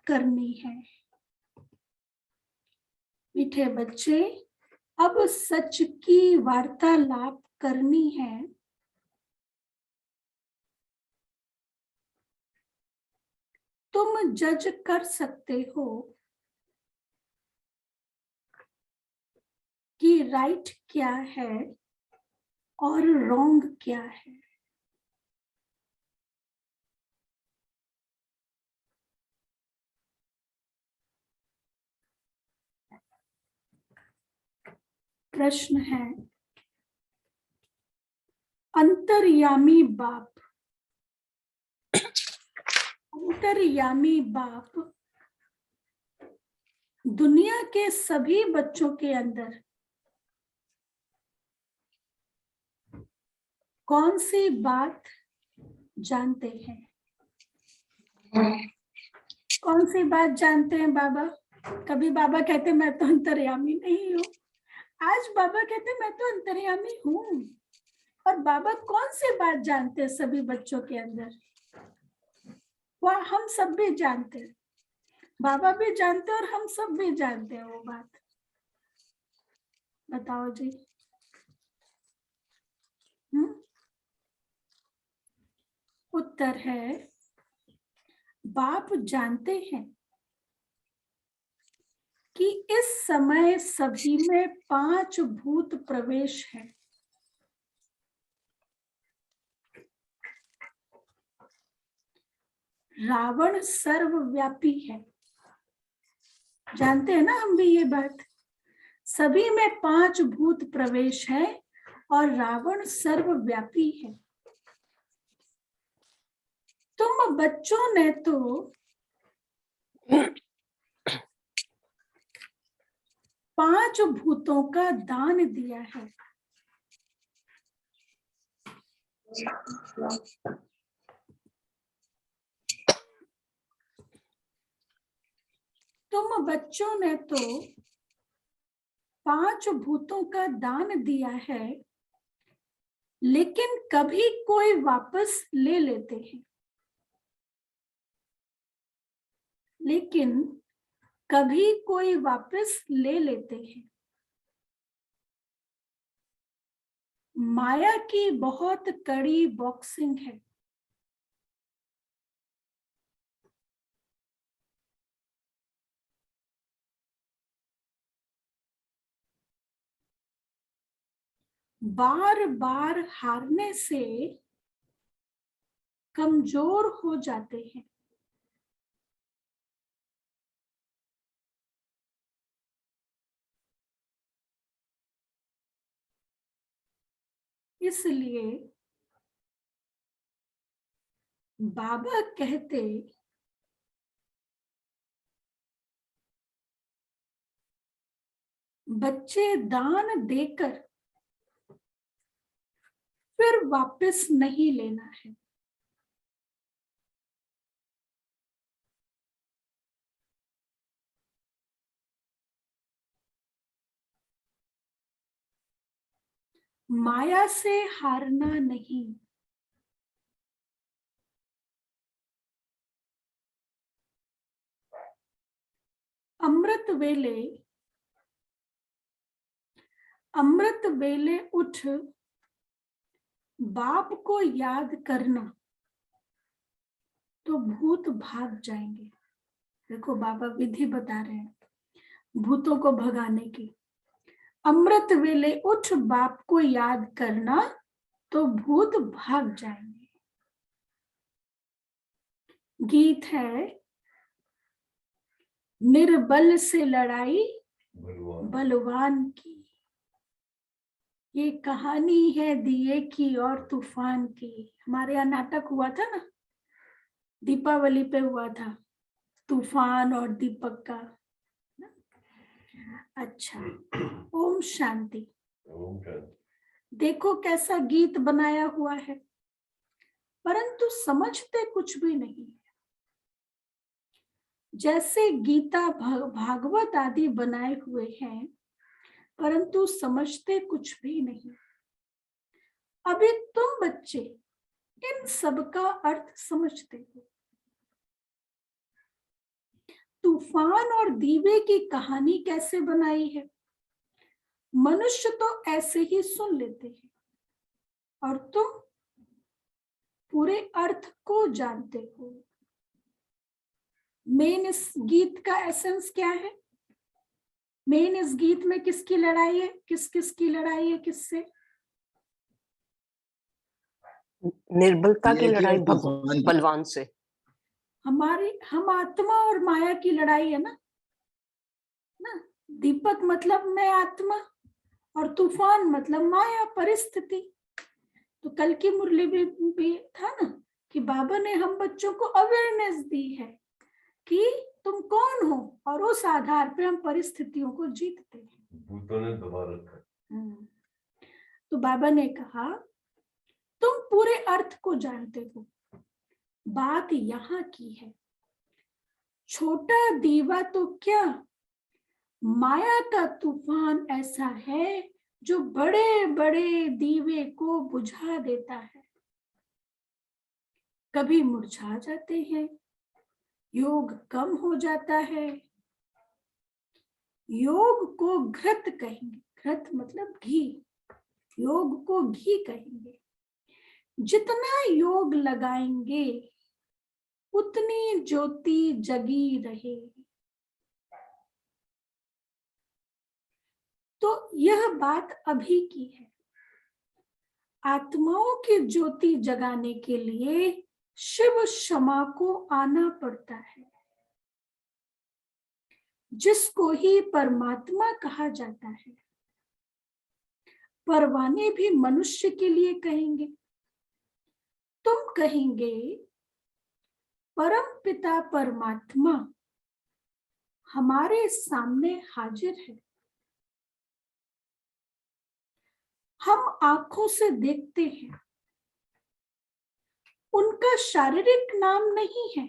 करनी है। मीठे बच्चे, अब सच की वार्तालाप करनी है। तुम जज कर सकते हो कि राइट क्या है और रॉन्ग क्या है। प्रश्न है, अंतर्यामी बाप, अंतर्यामी बाप दुनिया के सभी बच्चों के अंदर कौन सी बात जानते हैं? कौन सी बात जानते हैं बाबा? कभी बाबा कहते मैं तो अंतर्यामी नहीं हूँ, आज बाबा कहते मैं तो अंतर्यामी हूँ। और बाबा कौन सी बात जानते हैं सभी बच्चों के अंदर? वह हम सब भी जानते हैं, बाबा भी जानते हैं और हम सब भी जानते हैं वो बात। बताओ जी। उत्तर है, बाप जानते हैं कि इस समय सभी में 5 भूत प्रवेश है। रावण सर्वव्यापी है, जानते हैं ना हम भी ये बात। सभी में 5 भूत प्रवेश है और रावण सर्वव्यापी है। तुम बच्चों ने तो 5 भूतों का दान दिया है। तुम बच्चों ने तो 5 भूतों का दान दिया है, लेकिन कभी कोई वापस ले लेते हैं, लेकिन कभी कोई वापस ले लेते हैं। माया की बहुत कड़ी बॉक्सिंग है। बार बार हारने से कमजोर हो जाते हैं। इसलिए बाबा कहते, बच्चे दान देकर फिर वापस नहीं लेना है। माया से हारना नहीं। अमृत वेले उठ बाप को याद करना तो भूत भाग जाएंगे। देखो बाबा विधि बता रहे हैं भूतों को भगाने की। अमृत वेले उठ बाप को याद करना तो भूत भाग जाएंगे। गीत है, निर्बल से लड़ाई बलवान की। ये कहानी है दिए की और तूफान की। हमारे यहाँ नाटक हुआ था ना, दीपावली पे हुआ था, तूफान और दीपक का। अच्छा, ओम शांति। देखो कैसा गीत बनाया हुआ है, परंतु समझते कुछ भी नहीं। जैसे गीता भागवत आदि बनाए हुए हैं, परंतु समझते कुछ भी नहीं। अभी तुम बच्चे इन सब का अर्थ समझते हो। तूफान और दीवे की कहानी कैसे बनाई है? मनुष्य तो ऐसे ही सुन लेते हैं और तुम पूरे अर्थ को जानते हो। मेन इस गीत का एसेंस क्या है? मेन इस गीत में किसकी लड़ाई है? किस किस की लड़ाई है? किससे? निर्बलता की लड़ाई बलवान से। हम आत्मा और माया की लड़ाई है ना। दीपक मतलब मैं आत्मा और तूफान मतलब माया, परिस्थिति। तो कल की मुरली भी था ना कि बाबा ने हम बच्चों को अवेयरनेस दी है कि तुम कौन हो, और उस आधार पे हम परिस्थितियों को जीतते हैं। भूतों ने दबा रखा है। तो बाबा ने कहा तुम पूरे अर्थ को जानते हो। बात यहाँ की है, छोटा दीवा तो क्या, माया का तूफान ऐसा है जो बड़े बड़े दीवे को बुझा देता है। कभी मुरझा जाते हैं, योग कम हो जाता है। योग को घृत कहेंगे, घृत मतलब घी, योग को घी कहेंगे। जितना योग लगाएंगे उतनी ज्योति जगी रहेगी। तो यह बात अभी की है। आत्माओं की ज्योति जगाने के लिए शिव क्षमा को आना पड़ता है, जिसको ही परमात्मा कहा जाता है। परवाने भी मनुष्य के लिए कहेंगे। तुम कहेंगे परम पिता परमात्मा हमारे सामने हाजिर है। हम आंखों से देखते हैं, उनका शारीरिक नाम नहीं है।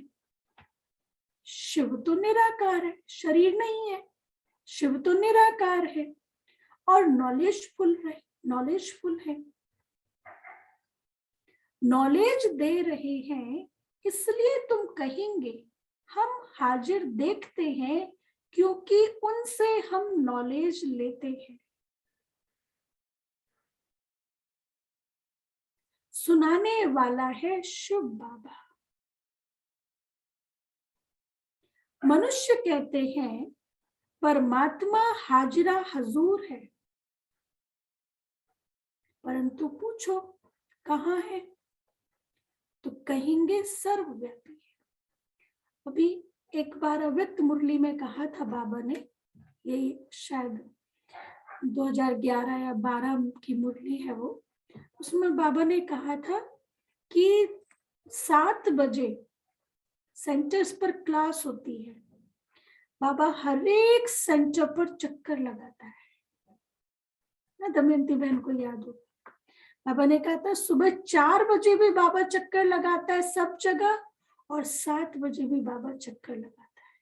शिव तो निराकार है, शरीर नहीं है। शिव तो निराकार है और नॉलेजफुल है। नॉलेज दे रहे हैं, इसलिए तुम कहेंगे हम हाजिर देखते हैं, क्योंकि उनसे हम नॉलेज लेते हैं। सुनाने वाला है शिव बाबा। मनुष्य कहते हैं परमात्मा हाजिरा हजूर है, परंतु पूछो कहाँ है, तो कहेंगे सर्वव्यापी है। अभी एक बार अव्यक्त मुरली में कहा था बाबा ने, यही शायद 2011 या 12 की मुरली है वो, उसमें बाबा ने कहा था कि 7 बजे सेंटर्स पर क्लास होती है। बाबा हर एक सेंटर पर चक्कर लगाता है ना, दमयंती बहन को याद हो। बाबा ने कहा था सुबह 4 बजे भी बाबा चक्कर लगाता है सब जगह, और 7 बजे भी बाबा चक्कर लगाता है।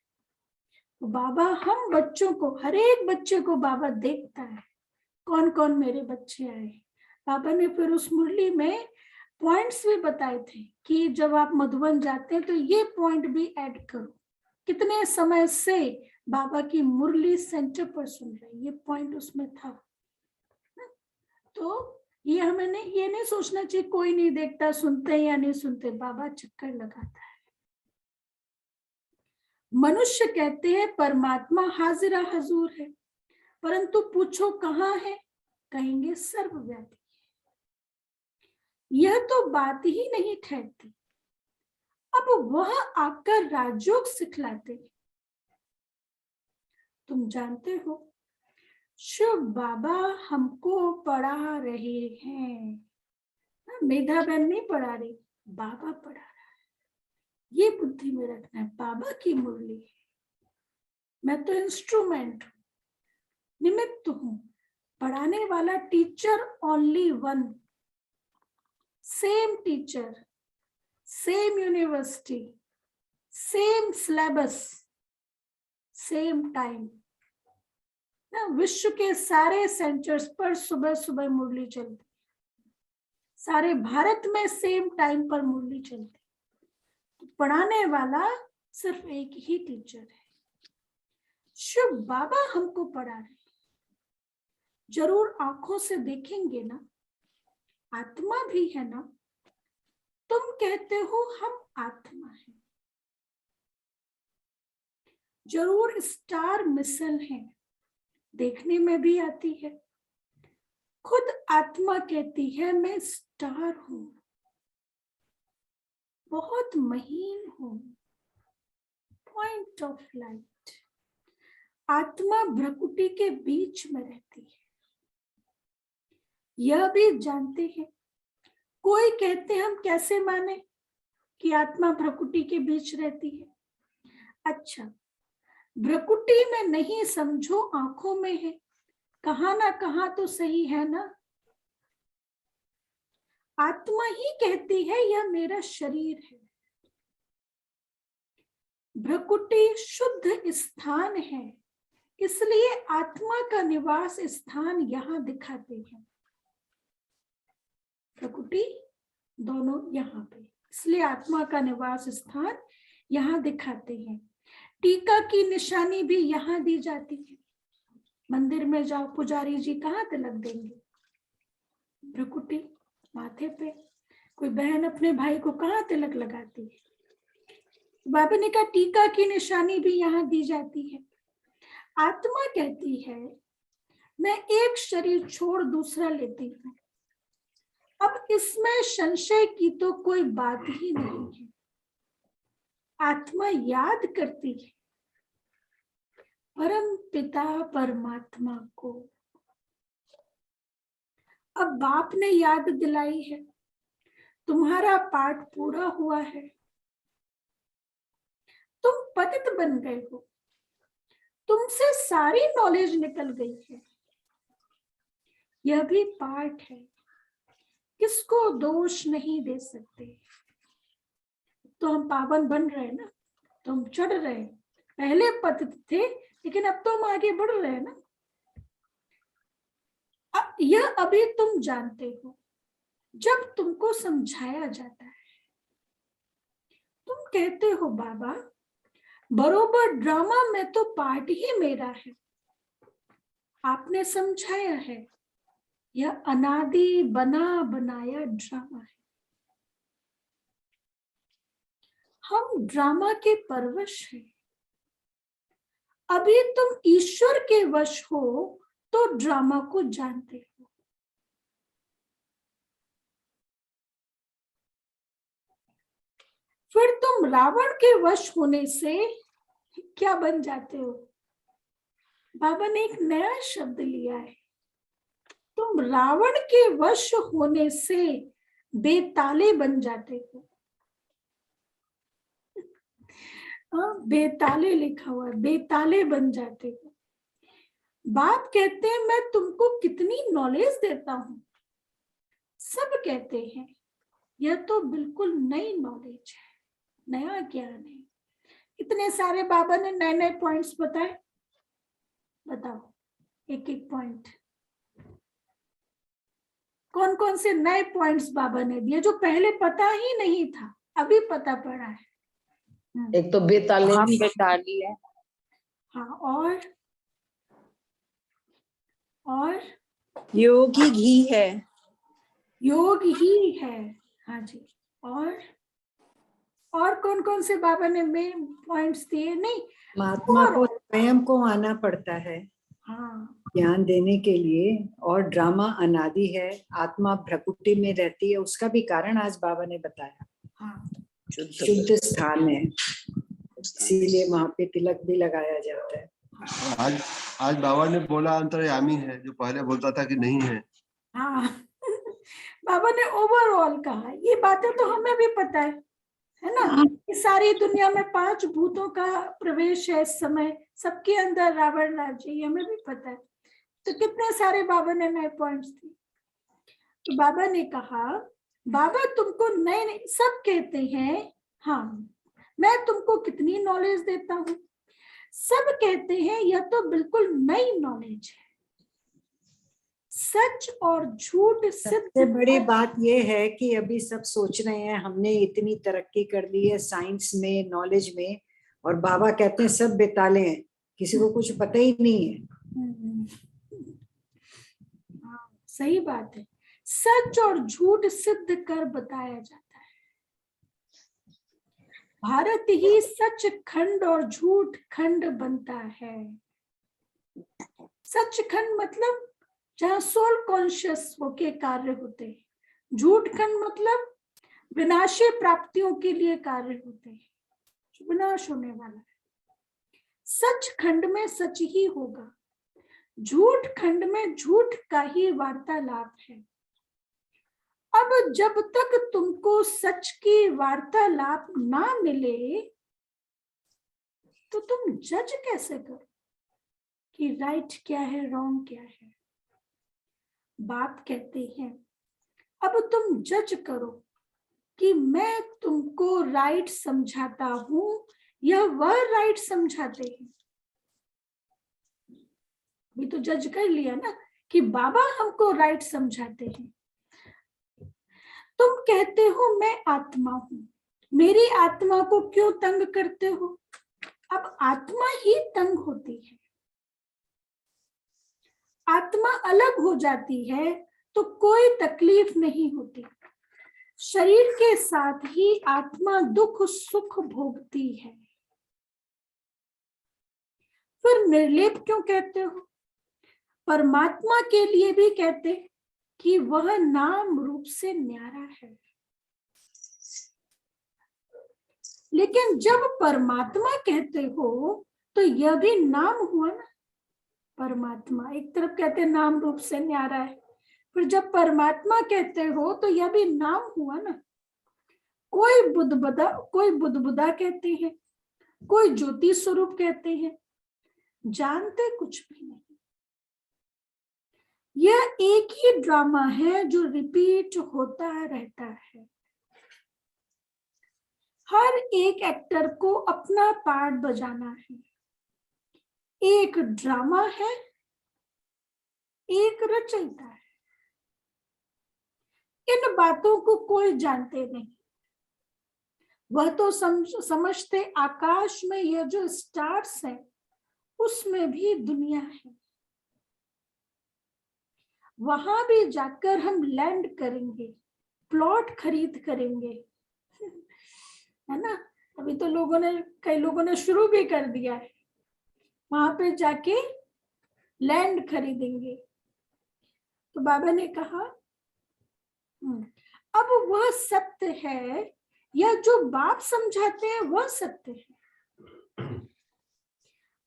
तो बाबा हम बच्चों को, हर एक बच्चे को बाबा देखता है, कौन कौन मेरे बच्चे आए। बाबा ने फिर उस मुरली में पॉइंट्स भी बताए थे कि जब आप मधुबन जाते हैं तो ये पॉइंट भी ऐड करो, कितने समय से बाबा की मुरली सेंटर पर सुन रहे, ये पॉइंट उसमें था। तो ये हमें ये नहीं सोचना चाहिए कोई नहीं देखता, सुनते या नहीं सुनते, बाबा चक्कर लगाता है। मनुष्य कहते हैं परमात्मा हाजिरा हजूर है, परंतु पूछो कहाँ है, कहेंगे सर्वव्यापी। यह तो बात ही नहीं ठहरती। अब वह आकर राजयोग सिखलाते। तुम जानते हो शिव बाबा हमको पढ़ा रहे हैं। मेधा बहन नहीं पढ़ा रही, बाबा पढ़ा रहा है। ये बुद्धि में रखना है, बाबा की मुरली है, मैं तो इंस्ट्रूमेंट, निमित्त हूं। पढ़ाने वाला teacher only one, same teacher, same university, same syllabus, same time ना। विश्व के सारे सेंटर्स पर सुबह सुबह मुरली चलती, सारे भारत में सेम टाइम पर मुरली चलती। तो पढ़ाने वाला सिर्फ एक ही टीचर है, शिव बाबा हमको पढ़ा रहे, जरूर आंखों से देखेंगे ना, आत्मा भी है ना। तुम कहते हो हम आत्मा है, जरूर स्टार मिसल है, देखने में भी आती है। खुद आत्मा कहती है मैं स्टार हूं, बहुत महीन हूं, पॉइंट ऑफ लाइट। आत्मा भ्रकुटी के बीच में रहती है, यह भी जानते हैं। कोई कहते हम कैसे माने कि आत्मा भ्रकुटी के बीच रहती है। अच्छा, भ्रकुटी में नहीं समझो, आंखों में है, कहां ना कहां तो सही है ना। आत्मा ही कहती है यह मेरा शरीर है। भ्रकुटी शुद्ध स्थान है, इसलिए आत्मा का निवास स्थान यहां दिखाते हैं। भ्रकुटी दोनों यहाँ पे, इसलिए आत्मा का निवास स्थान यहाँ दिखाते हैं। टीका की निशानी भी यहाँ दी जाती है। मंदिर में जाओ, पुजारी जी कहाँ तिलक देंगे? भ्रकुटी माथे पे। कोई बहन अपने भाई को कहाँ तिलक लगाती है? बाबा ने कहा टीका की निशानी भी यहाँ दी जाती है। आत्मा कहती है मैं एक शरीर छोड़ दूसरा लेती हूँ। अब इसमें संशय की तो कोई बात ही नहीं है। आत्मा याद करती है परम पिता परमात्मा को। अब बाप ने याद दिलाई है, तुम्हारा पाठ पूरा हुआ है, तुम पतित बन गए हो, तुमसे सारी नॉलेज निकल गई है। यह भी पाठ है, किसको दोष नहीं दे सकते। तो हम पावन बन रहे हैं ना, तो हम चढ़ रहे हैं। पहले पतित थे, लेकिन अब तो हम आगे बढ़ रहे हैं ना। अब यह अभी तुम जानते हो, जब तुमको समझाया जाता है। तुम कहते हो बाबा बरोबर ड्रामा में तो पार्ट ही मेरा है। आपने समझाया है यह अनादि बना बनाया ड्रामा है। हम ड्रामा के परवश हैं। अभी तुम ईश्वर के वश हो तो ड्रामा को जानते हो। फिर तुम रावण के वश होने से क्या बन जाते हो? बाबा ने एक नया शब्द लिया है, तुम रावण के वश होने से बेताले बन जाते हो। बेताले लिखा हुआ है, बेताले बन जाते हो। बाप कहते हैं मैं तुमको कितनी नॉलेज देता हूं। सब कहते हैं यह तो बिल्कुल नई नॉलेज है, नया ज्ञान है। इतने सारे बाबा ने नए नए पॉइंट्स बताए, बताओ एक एक पॉइंट। कौन कौन से नए पॉइंट्स बाबा ने दिए जो पहले पता ही नहीं था, अभी पता पड़ा है? एक तो बेताले, हम बेताली है। हाँ, और योग ही घी है। योग ही है। हाँ जी। और कौन कौन से बाबा ने मेन पॉइंट्स दिए? नहीं, महात्मा को स्वयं को आना पड़ता है हाँ, ज्ञान देने के लिए, और ड्रामा अनादि है, आत्मा भ्रकुटी में रहती है, उसका भी कारण आज बाबा ने बताया। हाँ, शुद्ध स्थान है, इसीलिए वहां पे तिलक भी लगाया जाता है। आज बाबा ने बोला अंतर्यामी है, जो पहले बोलता था कि नहीं है। हाँ। बाबा ने ओवरऑल कहा, ये बातें तो हमें भी पता है ना। इस सारी दुनिया में 5 भूतों का प्रवेश है इस समय, सबके अंदर रावण राज्य, ये हमें भी पता है। तो कितने सारे बाबा ने नए पॉइंट्स दिए। तो बाबा ने कहा बाबा तुमको नए सब कहते हैं, हाँ मैं तुमको कितनी नॉलेज देता हूँ। सब कहते हैं यह तो बिल्कुल नई नॉलेज है। सच और झूठ सबसे बड़ी बात यह है कि अभी सब सोच रहे हैं हमने इतनी तरक्की कर ली है साइंस में, नॉलेज में, और बाबा कहते हैं सब बेताले हैं, किसी को कुछ पता ही नहीं है। हाँ, सही बात है। सच और झूठ सिद्ध कर बताया जाता है। भारत ही सच खंड और झूठ खंड बनता है। सच खंड मतलब जहाँ सोल कॉन्शियस होके कार्य होते हैं, झूठ खंड मतलब विनाशी प्राप्तियों के लिए कार्य होते हैं, जो विनाश होने वाला है। सच खंड में सच ही होगा, झूठ खंड में झूठ का ही वार्तालाप है। अब जब तक तुमको सच की वार्तालाप ना मिले तो तुम जज कैसे करो कि राइट क्या है, रॉन्ग क्या है। बाप कहते हैं अब तुम जज करो कि मैं तुमको राइट समझाता हूं या वह राइट समझाते हैं। अभी तो जज कर लिया ना कि बाबा हमको राइट समझाते हैं। तुम कहते हो मैं आत्मा हूं, मेरी आत्मा को क्यों तंग करते हो। अब आत्मा ही तंग होती है। आत्मा अलग हो जाती है तो कोई तकलीफ नहीं होती। शरीर के साथ ही आत्मा दुख सुख भोगती है। फिर निर्लेप क्यों कहते हो। परमात्मा के लिए भी कहते कि वह नाम रूप से न्यारा है। लेकिन जब परमात्मा कहते हो तो यह भी नाम हुआ ना। परमात्मा एक तरफ कहते नाम रूप से न्यारा है, फिर जब परमात्मा कहते हो तो यह भी नाम हुआ ना। कोई बुद्ध कहते हैं, कोई ज्योति स्वरूप कहते हैं, जानते कुछ भी नहीं। यह एक ही ड्रामा है जो रिपीट होता रहता है। हर एक एक्टर को अपना पार्ट बजाना है। एक ड्रामा है, एक रचयिता है। इन बातों को कोई जानते नहीं। वह तो समझते आकाश में यह जो स्टार्स है उसमें भी दुनिया है। वहां भी जाकर हम लैंड करेंगे, प्लॉट खरीद करेंगे, है ना। अभी तो कई लोगों ने शुरू भी कर दिया है, वहां पे जाके लैंड खरीदेंगे। तो बाबा ने कहा अब वह सत्य है या जो बाप समझाते हैं वह सत्य है।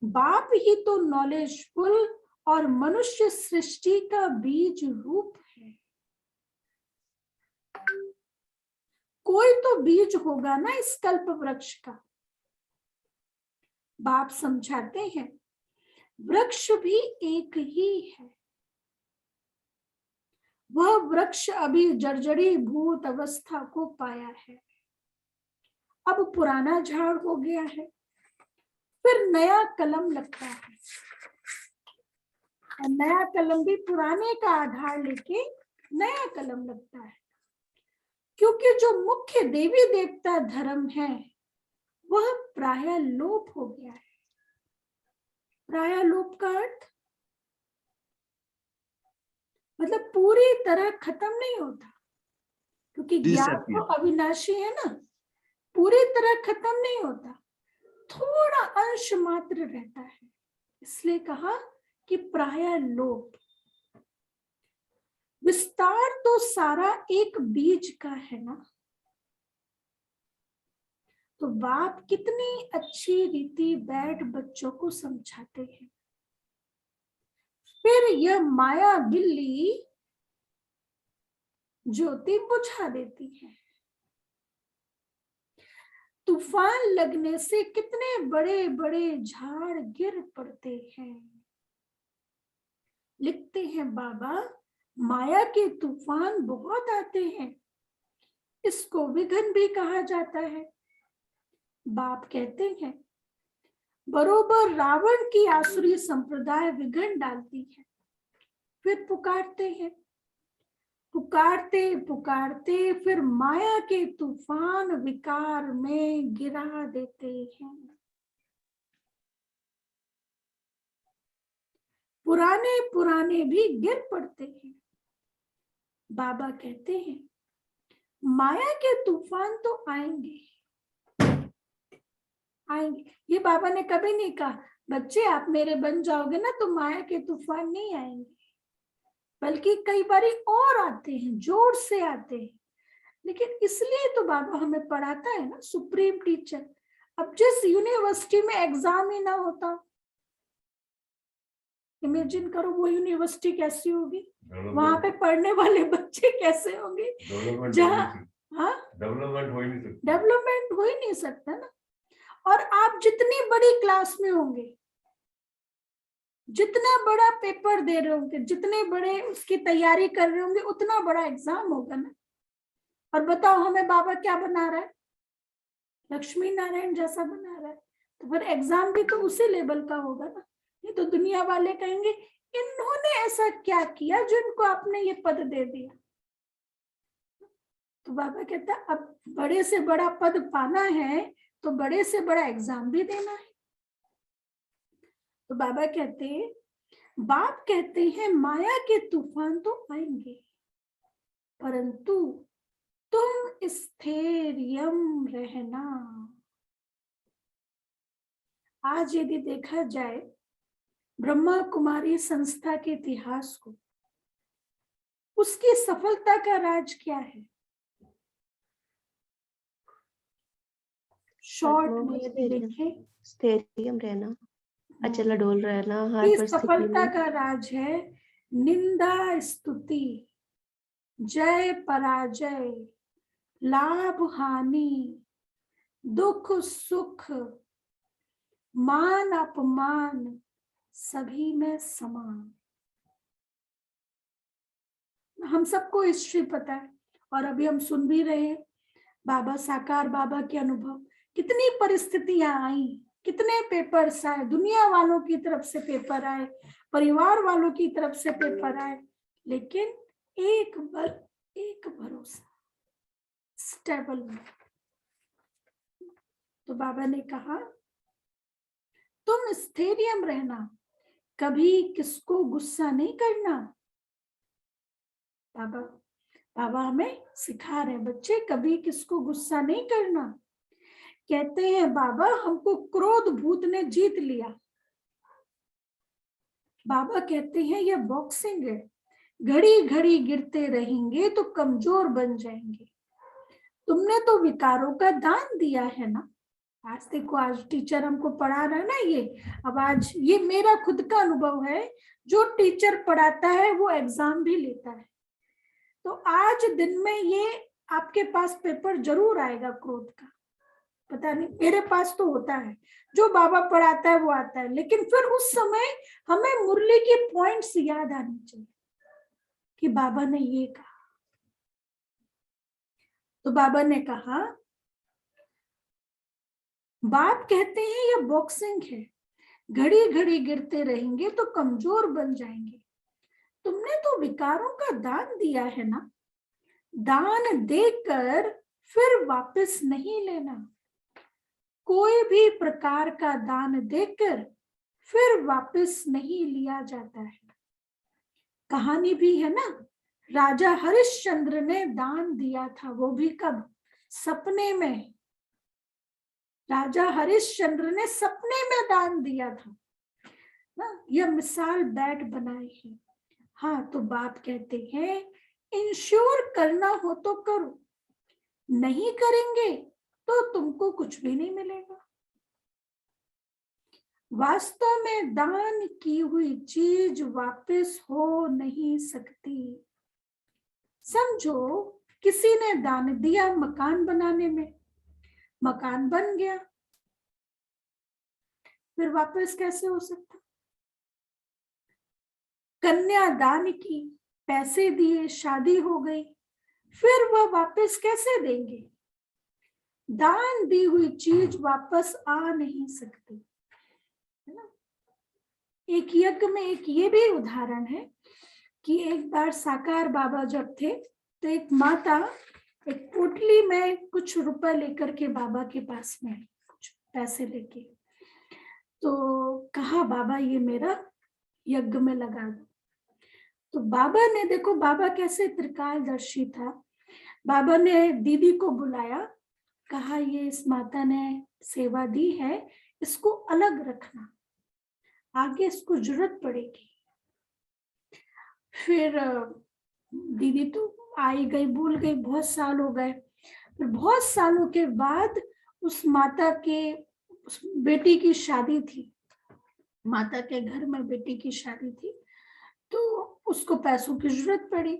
बाप ही तो नॉलेजफुल और मनुष्य सृष्टि का बीज रूप है। कोई तो बीज होगा ना इस कल्प वृक्ष का। बाप समझाते हैं वृक्ष भी एक ही है। वह वृक्ष अभी जर्जरी भूत अवस्था को पाया है। अब पुराना झाड़ हो गया है, फिर नया कलम लगता है। और नया कलम भी पुराने का आधार लेके नया कलम लगता है। क्योंकि जो मुख्य देवी देवता धर्म है वह प्राय लोप हो गया है। प्राय लोप का अर्थ मतलब पूरी तरह खत्म नहीं होता, क्योंकि ज्ञान तो अविनाशी है ना। पूरी तरह खत्म नहीं होता, थोड़ा अंश मात्र रहता है। इसलिए कहा कि प्राय लोप। विस्तार तो सारा एक बीज का है ना। तो बाप कितनी अच्छी रीति बैठ बच्चों को समझाते हैं। फिर यह माया बिल्ली ज्योति बुझा देती है। तूफान लगने से कितने बड़े बड़े झाड़ गिर पड़ते हैं। लिखते हैं बाबा माया के तूफान बहुत आते हैं, इसको विघन भी कहा जाता है। बाप कहते हैं बरोबर रावण की आसुरी संप्रदाय विघन डालती है। फिर पुकारते हैं, पुकारते पुकारते फिर माया के तूफान विकार में गिरा देते हैं। पुराने पुराने भी गिर पड़ते हैं। बाबा कहते हैं माया के तूफान तो आएंगे आएंगे। ये बाबा ने कभी नहीं कहा बच्चे आप मेरे बन जाओगे ना तो माया के तूफान नहीं आएंगे, बल्कि कई बारी और आते हैं, जोर से आते हैं। लेकिन इसलिए तो बाबा हमें पढ़ाता है ना, सुप्रीम टीचर। अब जिस यूनिवर्सिटी में एग्जाम ही ना होता, इमेजिन करो वो यूनिवर्सिटी कैसी होगी, वहां पे पढ़ने वाले बच्चे कैसे होंगे, जहाँ डेवलपमेंट हो ही नहीं सकता ना। और आप जितनी बड़ी क्लास में होंगे, जितना बड़ा पेपर दे रहे होंगे, जितने बड़े उसकी तैयारी कर रहे होंगे, उतना बड़ा एग्जाम होगा ना। और बताओ हमें बाबा क्या बना रहा है, लक्ष्मी नारायण जैसा बना रहा है, तो फिर एग्जाम भी तो उसी लेवल का होगा ना। नहीं तो दुनिया वाले कहेंगे इन्होंने ऐसा क्या किया जो इनको आपने ये पद दे दिया। तो बाबा कहता है अब बड़े से बड़ा पद पाना है तो बड़े से बड़ा एग्जाम भी देना है। तो बाबा कहते हैं, बाप कहते हैं माया के तूफान तो आएंगे, परंतु तुम स्थैर्यम रहना। आज यदि देखा जाए ब्रह्मा कुमारी संस्था के इतिहास को, उसकी सफलता का राज क्या है? शॉर्ट में यदि देखें, स्थैर्यम रहना, अचल अडोल रहना, हर इस परिस्थिति सफलता में। का राज है निंदा स्तुति, जय पराजय, लाभ हानि, दुख सुख, मान अपमान, सभी में समान। हम सबको हिस्ट्री पता है और अभी हम सुन भी रहे हैं बाबा साकार बाबा के अनुभव। कितनी परिस्थितियां आई, कितने पेपर्स आए, दुनिया वालों की तरफ से पेपर आए, परिवार वालों की तरफ से पेपर आए, लेकिन एक बल, एक भरोसा, स्टेबल। तो बाबा ने कहा तुम स्थैर्यम रहना, कभी किसको गुस्सा नहीं करना। बाबा हमें सिखा रहे हैं बच्चे, कभी किसको गुस्सा नहीं करना। कहते हैं बाबा हमको क्रोध भूत ने जीत लिया। बाबा कहते हैं यह बॉक्सिंग है, घड़ी घड़ी गिरते रहेंगे तो कमजोर बन जाएंगे। तुमने तो विकारों का दान दिया है ना। आज देखो, आज टीचर हमको पढ़ा रहा है ना ये। अब आज ये मेरा खुद का अनुभव है, जो टीचर पढ़ाता है वो एग्जाम भी लेता है। तो आज दिन में ये आपके पास पेपर जरूर आएगा क्रोध का, पता नहीं, मेरे पास तो होता है, जो बाबा पढ़ाता है वो आता है। लेकिन फिर उस समय हमें मुरली के पॉइंट्स याद आने चाहिए कि बाबा ने ये कहा। तो बाबा ने कहा, बाप कहते हैं यह बॉक्सिंग है, घड़ी घड़ी गिरते रहेंगे तो कमजोर बन जाएंगे। तुमने तो विकारों का दान दिया है ना, दान देकर फिर वापस नहीं लेना। कोई भी प्रकार का दान देकर फिर वापस नहीं लिया जाता है। कहानी भी है ना, राजा हरिश्चंद्र ने दान दिया था, वो भी कब? सपने में। राजा हरिश्चंद्र ने सपने में दान दिया था ना। यह मिसाल बैठ बनाई है। हाँ, तो बाप कहते हैं इंश्योर करना हो तो करो, नहीं करेंगे तो तुमको कुछ भी नहीं मिलेगा। वास्तव में दान की हुई चीज वापस हो नहीं सकती। समझो किसी ने दान दिया मकान बनाने में, मकान बन गया, फिर वापस कैसे हो सकता? कन्या दान की, पैसे दिए, शादी हो गई, फिर वह वापस कैसे देंगे? दान दी हुई चीज वापस आ नहीं सकती, है ना। एक यज्ञ में एक ये भी उदाहरण है कि एक बार साकार बाबा जब थे तो एक माता एक पोटली में कुछ रुपए लेकर के बाबा के पास में, कुछ पैसे लेके, तो कहा बाबा ये मेरा यज्ञ में लगा दो। तो बाबा ने देखो, बाबा कैसे त्रिकालदर्शी था। बाबा ने दीदी को बुलाया, कहा ये इस माता ने सेवा दी है, इसको अलग रखना, आगे इसको जरूरत पड़ेगी। फिर दीदी तो आई गई, भूल गई, बहुत साल हो गए। फिर बहुत सालों के बाद उस माता के उस बेटी की शादी थी, माता के घर में बेटी की शादी थी, तो उसको पैसों की जरूरत पड़ी।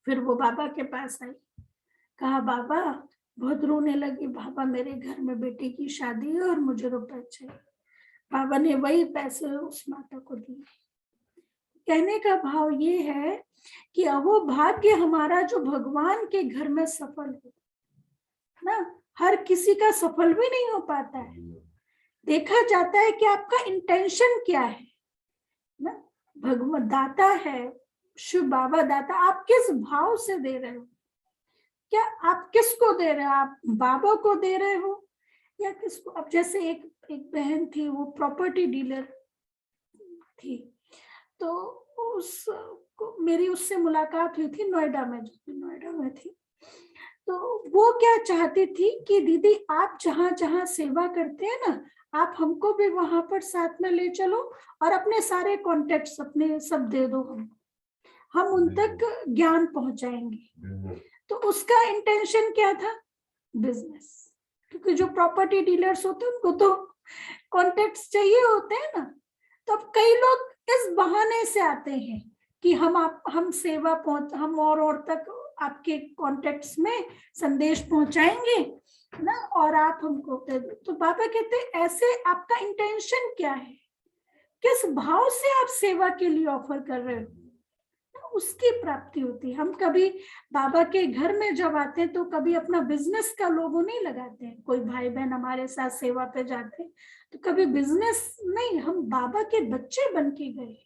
फिर वो बाबा के पास आई, कहा बाबा, बहुत रोने लगी, बाबा मेरे घर में बेटी की शादी है और मुझे रुपए चाहिए। बाबा ने वही पैसे उस माता को दिए। कहने का भाव ये है कि अहो भाग्य हमारा जो भगवान के घर में सफल हो ना, हर किसी का सफल भी नहीं हो पाता है। देखा जाता है कि आपका इंटेंशन क्या है ना। भगवान दाता है, शिव बाबा दाता, आप किस भाव से दे रहे हो? क्या आप किसको दे रहे हो? आप बाबा को दे रहे हो या किसको? अब जैसे एक बहन थी, वो प्रॉपर्टी डीलर थी, तो मेरी उससे मुलाकात हुई थी नोएडा में, जो नोएडा में थी। तो वो क्या चाहती थी कि दीदी आप जहां जहां सेवा करते हैं ना, आप हमको भी वहां पर साथ में ले चलो और अपने सारे कॉन्टेक्ट्स अपने सब दे दो, हम उन तक ज्ञान पहुंचाएंगे। तो उसका इंटेंशन क्या था? बिजनेस। क्योंकि जो प्रॉपर्टी डीलर्स होते हैं उनको तो कॉन्टेक्ट्स चाहिए होते हैं ना। तो अब कई लोग इस बहाने से आते हैं कि हम सेवा हम और तक आपके कॉन्टेक्ट्स में संदेश पहुंचाएंगे ना, और आप हमको दे दो। तो बाबा कहते हैं ऐसे आपका इंटेंशन क्या है, किस भाव से आप सेवा के लिए ऑफर कर रहे हो, उसकी प्राप्ति होती है। हम कभी बाबा के घर में जब आते हैं तो कभी अपना बिजनेस का लोगो नहीं लगाते हैं। कोई भाई बहन हमारे साथ सेवा पे जाते हैं तो कभी बिजनेस नहीं, हम बाबा के बच्चे बन के गए,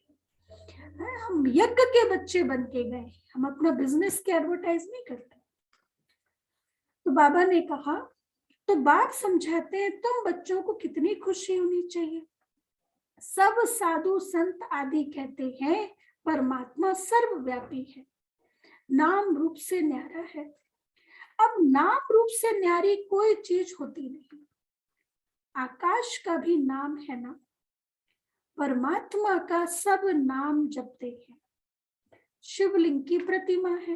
हम यज्ञ के बच्चे बन के गए, हम अपना बिजनेस की एडवर्टाइज नहीं करते। तो बाबा ने कहा, तो बाप समझाते हैं तुम बच्चों को कितनी खुशी होनी चाहिए। सब साधु संत आदि कहते हैं परमात्मा सर्वव्यापी है, नाम रूप से न्यारा है। अब नाम रूप से न्यारी कोई चीज होती नहीं। आकाश का भी नाम है ना, परमात्मा का सब नाम जपते हैं। शिवलिंग की प्रतिमा है,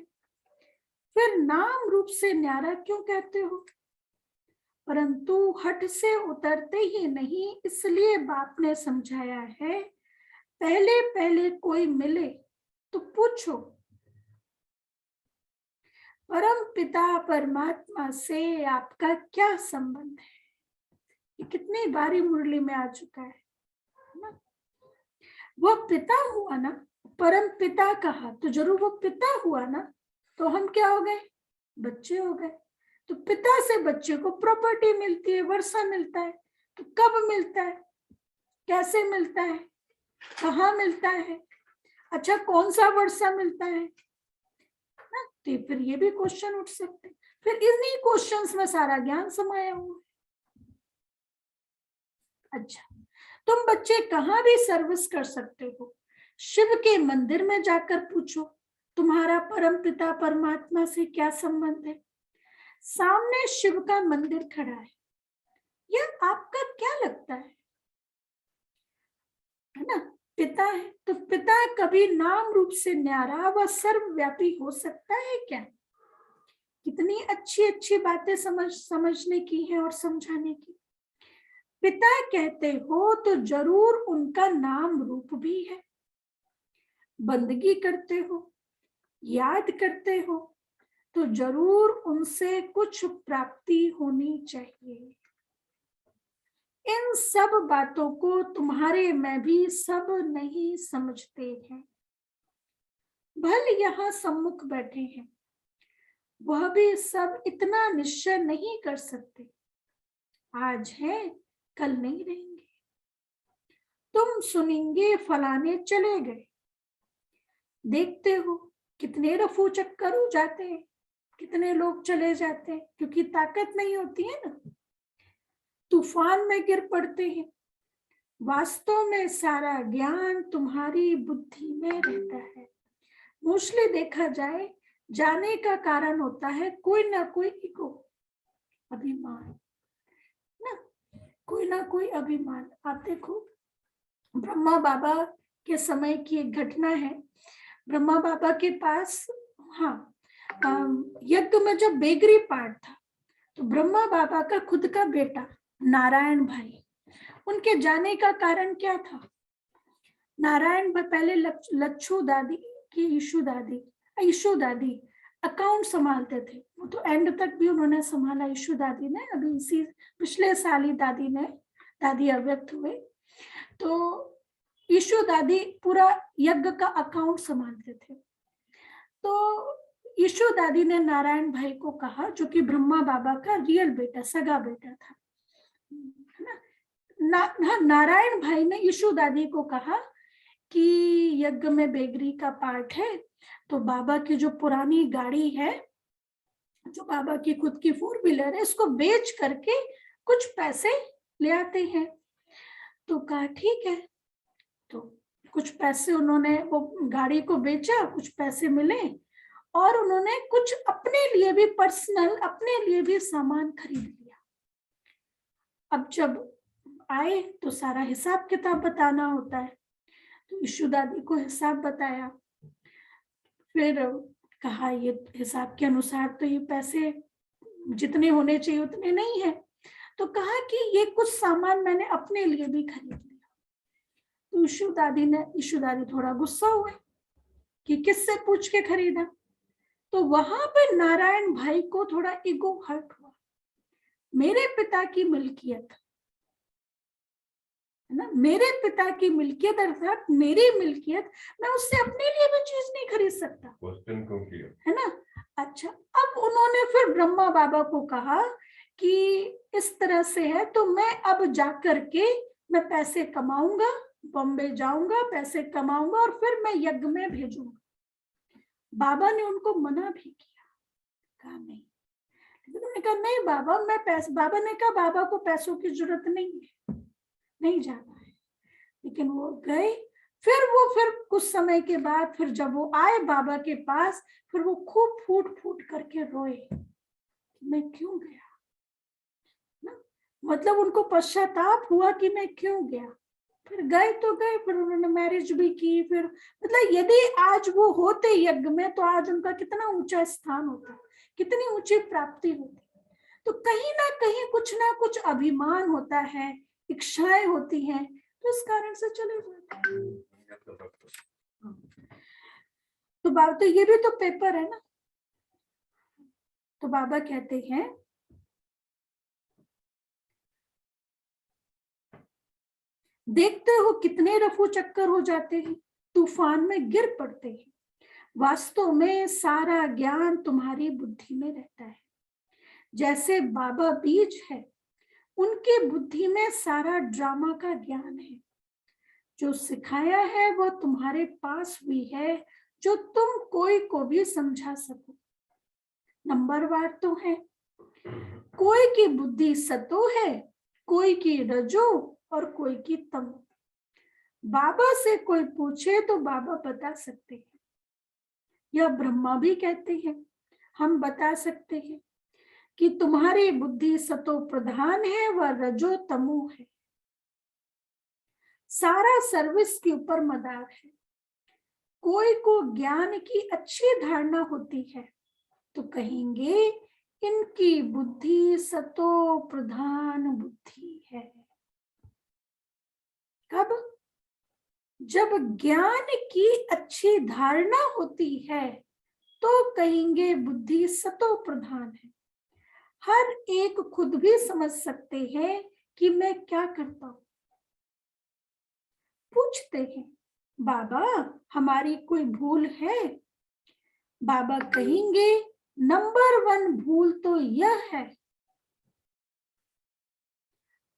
फिर नाम रूप से न्यारा क्यों कहते हो? परंतु हट से उतरते ही नहीं, इसलिए बाप ने समझाया है, पहले पहले कोई मिले तो पूछो परम पिता परमात्मा से आपका क्या संबंध है। ये कितनी बारी मुरली में आ चुका है ना। वो पिता हुआ ना, परम पिता कहा तो जरूर वो पिता हुआ ना, तो हम क्या हो गए? बच्चे हो गए। तो पिता से बच्चे को प्रॉपर्टी मिलती है, वर्षा मिलता है। तो कब मिलता है, कैसे मिलता है, कहाँ मिलता है, अच्छा कौन सा वर्षा मिलता है ना? तो फिर ये भी क्वेश्चन उठ सकते हैं। फिर इन्हीं क्वेश्चंस में सारा ज्ञान समाया हुआ है। अच्छा, तुम बच्चे कहाँ भी सर्विस कर सकते हो। शिव के मंदिर में जाकर पूछो तुम्हारा परम पिता परमात्मा से क्या संबंध है। सामने शिव का मंदिर खड़ा है, यह आपका क्या लगता है ना? पिता है तो पिता कभी नाम रूप से न्यारा व सर्वव्यापी हो सकता है क्या? कितनी अच्छी अच्छी बातें समझने की है और समझाने की। पिता कहते हो तो जरूर उनका नाम रूप भी है। बंदगी करते हो, याद करते हो तो जरूर उनसे कुछ प्राप्ति होनी चाहिए। इन सब बातों को तुम्हारे में भी सब नहीं समझते हैं। भल यहाँ सम्मुख बैठे हैं, वह भी सब इतना निश्चय नहीं कर सकते। आज है कल नहीं रहेंगे। तुम सुनेंगे फलाने चले गए, देखते हो कितने रफू चक्कर हो जाते हैं, कितने लोग चले जाते हैं क्योंकि ताकत नहीं होती है ना। तूफान में गिर पड़ते हैं, वास्तव में सारा ज्ञान तुम्हारी बुद्धि में रहता है। मोस्टली देखा जाए जाने का कारण होता है कोई ना कोई ईगो, अभिमान ना, कोई ना कोई अभिमान। आप देखो ब्रह्मा बाबा के समय की एक घटना है। ब्रह्मा बाबा के पास यज्ञ में जब बेगरी पाठ था तो ब्रह्मा बाबा का खुद का बेटा नारायण भाई, उनके जाने का कारण क्या था? नारायण भाई पहले लच्छू दादी की ईशू दादी अकाउंट संभालते थे। वो तो एंड तक भी उन्होंने संभाला ईशू दादी ने। अभी इसी पिछले साल ही दादी अव्यक्त हुए, तो ईशू दादी पूरा यज्ञ का अकाउंट संभालते थे। तो ईशू दादी ने नारायण भाई को कहा, जो कि ब्रह्मा बाबा का रियल बेटा, सगा बेटा था, है ना। नारायण भाई ने ईशू दादी को कहा कि यज्ञ में बेगरी का पाठ है, तो बाबा की जो पुरानी गाड़ी है, जो बाबा की खुद की 4 व्हीलर है, इसको बेच करके कुछ पैसे ले आते हैं। तो कहा ठीक है। तो कुछ पैसे उन्होंने वो गाड़ी को बेचा, कुछ पैसे मिले और उन्होंने कुछ अपने लिए भी पर्सनल, अपने लिए भी सामान खरीद लिया। अब जब आए तो सारा हिसाब किताब बताना होता है, तो ईशू दादी को हिसाब बताया। फिर कहा ये हिसाब के अनुसार तो ये पैसे जितने होने चाहिए उतने नहीं है। तो कहा कि ये कुछ सामान मैंने अपने लिए भी खरीद लिया। तो ईशू दादी थोड़ा गुस्सा हुए कि किससे पूछ के खरीदा। तो वहां पे नारायण भाई को थोड़ा ईगो हर्ट हुआ। मेरे पिता की मिल्कियत है ना, मेरे पिता की मिल्कियत अर्थात मेरी मिल्कियत, मैं उससे अपने लिए भी चीज नहीं खरीद सकता, है ना। अच्छा, अब उन्होंने फिर ब्रह्मा बाबा को कहा कि इस तरह से है, तो मैं अब जाकर के मैं पैसे कमाऊंगा, बॉम्बे जाऊंगा, पैसे कमाऊंगा और फिर मैं यज्ञ में भेजूंगा। बाबा ने उनको मना भी किया, कहा नहीं। लेकिन उन्होंने कहा नहीं बाबा, मैं पैसे, बाबा ने कहा बाबा को पैसों की जरूरत नहीं है, नहीं जाना है। लेकिन वो गए। फिर कुछ समय के बाद फिर जब वो आए बाबा के पास, फिर वो खूब फूट फूट करके रोए, मैं क्यों गया ना। मतलब उनको पश्चाताप हुआ कि मैं क्यों गया। फिर गए तो गए, फिर उन्होंने मैरिज भी की। फिर मतलब यदि आज वो होते यज्ञ में तो आज उनका कितना ऊंचा स्थान होता, कितनी ऊंची प्राप्ति होती। तो कहीं ना कुछ अभिमान होता है, इच्छाएं होती हैं, तो इस कारण से चले जाते हैं। तो बाबा, तो ये भी तो पेपर है ना। तो बाबा कहते हैं देखते हो कितने रफू चक्कर हो जाते हैं, तूफान में गिर पड़ते हैं। वास्तव में सारा ज्ञान तुम्हारी बुद्धि में रहता है। जैसे बाबा बीज है, उनकी बुद्धि में सारा ड्रामा का ज्ञान है। जो सिखाया है वो तुम्हारे पास भी है, जो तुम कोई को भी समझा सको। नंबरवार तो है, कोई की बुद्धि सतो है, कोई की रजो और कोई की तमो। बाबा से कोई पूछे तो बाबा बता सकते हैं, यह ब्रह्मा भी कहते हैं, हम बता सकते हैं कि तुम्हारी बुद्धि सतो प्रधान है व रजो तमो है। सारा सर्विस के ऊपर मदार है। कोई को ज्ञान की अच्छी धारणा होती है तो कहेंगे इनकी बुद्धि सतो प्रधान बुद्धि है। कब? जब ज्ञान की अच्छी धारणा होती है तो कहेंगे बुद्धि सतो प्रधान है। हर एक खुद भी समझ सकते हैं कि मैं क्या करता हूं। पूछते हैं बाबा हमारी कोई भूल है? बाबा कहेंगे नंबर 1 भूल तो यह है